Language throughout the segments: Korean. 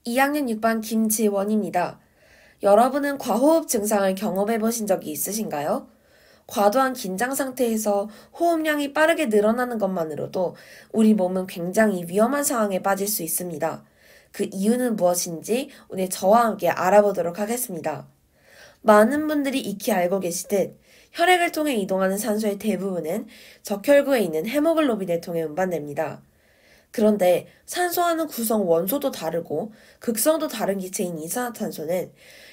2학년 6반 김지원입니다. 여러분은 과호흡 증상을 경험해 보신 적이 있으신가요? 과도한 긴장 상태에서 호흡량이 빠르게 늘어나는 것만으로도 우리 몸은 굉장히 위험한 상황에 빠질 수 있습니다. 그 이유는 무엇인지 오늘 저와 함께 알아보도록 하겠습니다. 많은 분들이 익히 알고 계시듯 혈액을 통해 이동하는 산소의 대부분은 적혈구에 있는 헤모글로빈을 통해 운반됩니다. 그런데 산소와는 구성 원소도 다르고 극성도 다른 기체인 이산화탄소는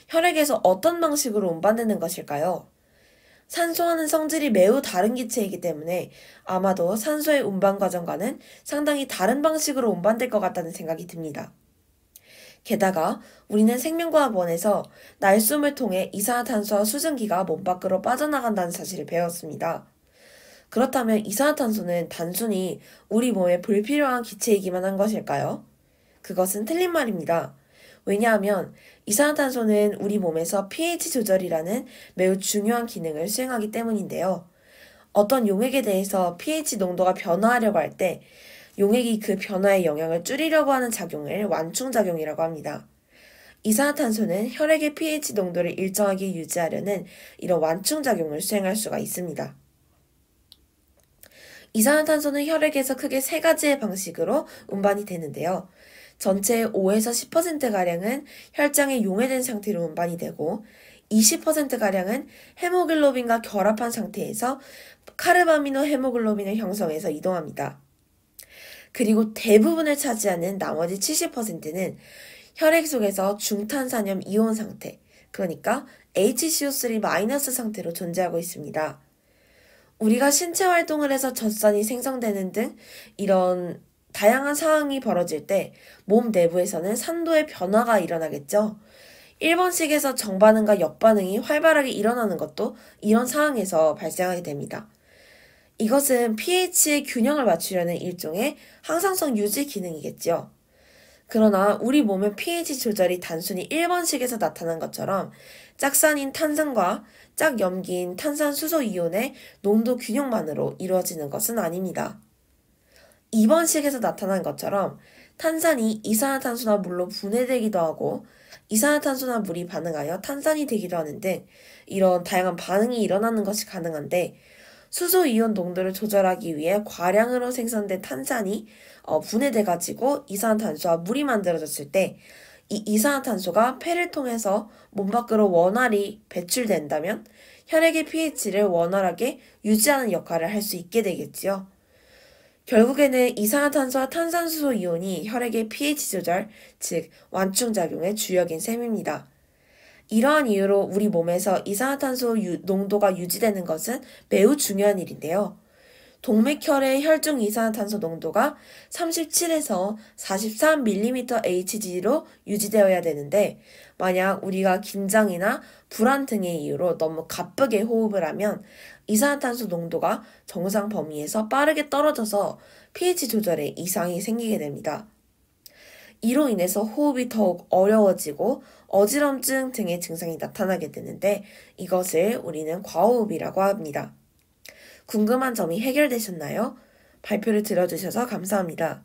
혈액에서 어떤 방식으로 운반되는 것일까요? 산소와는 성질이 매우 다른 기체이기 때문에 아마도 산소의 운반 과정과는 상당히 다른 방식으로 운반될 것 같다는 생각이 듭니다. 게다가 우리는 생명과학원에서 날숨을 통해 이산화탄소와 수증기가 몸 밖으로 빠져나간다는 사실을 배웠습니다. 그렇다면 이산화탄소는 단순히 우리 몸에 불필요한 기체이기만 한 것일까요? 그것은 틀린 말입니다. 왜냐하면 이산화탄소는 우리 몸에서 pH 조절이라는 매우 중요한 기능을 수행하기 때문인데요. 어떤 용액에 대해서 pH 농도가 변화하려고 할 때 용액이 그 변화의 영향을 줄이려고 하는 작용을 완충작용이라고 합니다. 이산화탄소는 혈액의 pH 농도를 일정하게 유지하려는 이런 완충작용을 수행할 수가 있습니다. 이산화탄소는 혈액에서 크게 세 가지의 방식으로 운반이 되는데요. 전체의 5에서 10%가량은 혈장에 용해된 상태로 운반이 되고 20%가량은 헤모글로빈과 결합한 상태에서 카르바미노 헤모글로빈을 형성해서 이동합니다. 그리고 대부분을 차지하는 나머지 70%는 혈액 속에서 중탄산염 이온 상태, 그러니까 HCO3- 상태로 존재하고 있습니다. 우리가 신체 활동을 해서 젖산이 생성되는 등 이런 다양한 상황이 벌어질 때 몸 내부에서는 산도의 변화가 일어나겠죠. 1번씩에서 정반응과 역반응이 활발하게 일어나는 것도 이런 상황에서 발생하게 됩니다. 이것은 pH의 균형을 맞추려는 일종의 항상성 유지 기능이겠죠. 그러나 우리 몸의 pH 조절이 단순히 1번씩에서 나타난 것처럼 짝산인 탄산과 짝염기인 탄산수소 이온의 농도 균형만으로 이루어지는 것은 아닙니다. 2번씩에서 나타난 것처럼 탄산이 이산화탄소나 물로 분해되기도 하고 이산화탄소나 물이 반응하여 탄산이 되기도 하는 등 이런 다양한 반응이 일어나는 것이 가능한데 수소 이온 농도를 조절하기 위해 과량으로 생성된 탄산이 분해돼가지고 이산화탄소와 물이 만들어졌을 때 이 이산화탄소가 폐를 통해서 몸 밖으로 원활히 배출된다면 혈액의 pH를 원활하게 유지하는 역할을 할 수 있게 되겠지요. 결국에는 이산화탄소와 탄산수소 이온이 혈액의 pH 조절, 즉 완충작용의 주역인 셈입니다. 이러한 이유로 우리 몸에서 이산화탄소 농도가 유지되는 것은 매우 중요한 일인데요. 동맥혈의 혈중 이산화탄소 농도가 37에서 43mmHg로 유지되어야 되는데 만약 우리가 긴장이나 불안 등의 이유로 너무 가쁘게 호흡을 하면 이산화탄소 농도가 정상 범위에서 빠르게 떨어져서 pH 조절에 이상이 생기게 됩니다. 이로 인해서 호흡이 더욱 어려워지고 어지럼증 등의 증상이 나타나게 되는데 이것을 우리는 과호흡이라고 합니다. 궁금한 점이 해결되셨나요? 발표를 들어주셔서 감사합니다.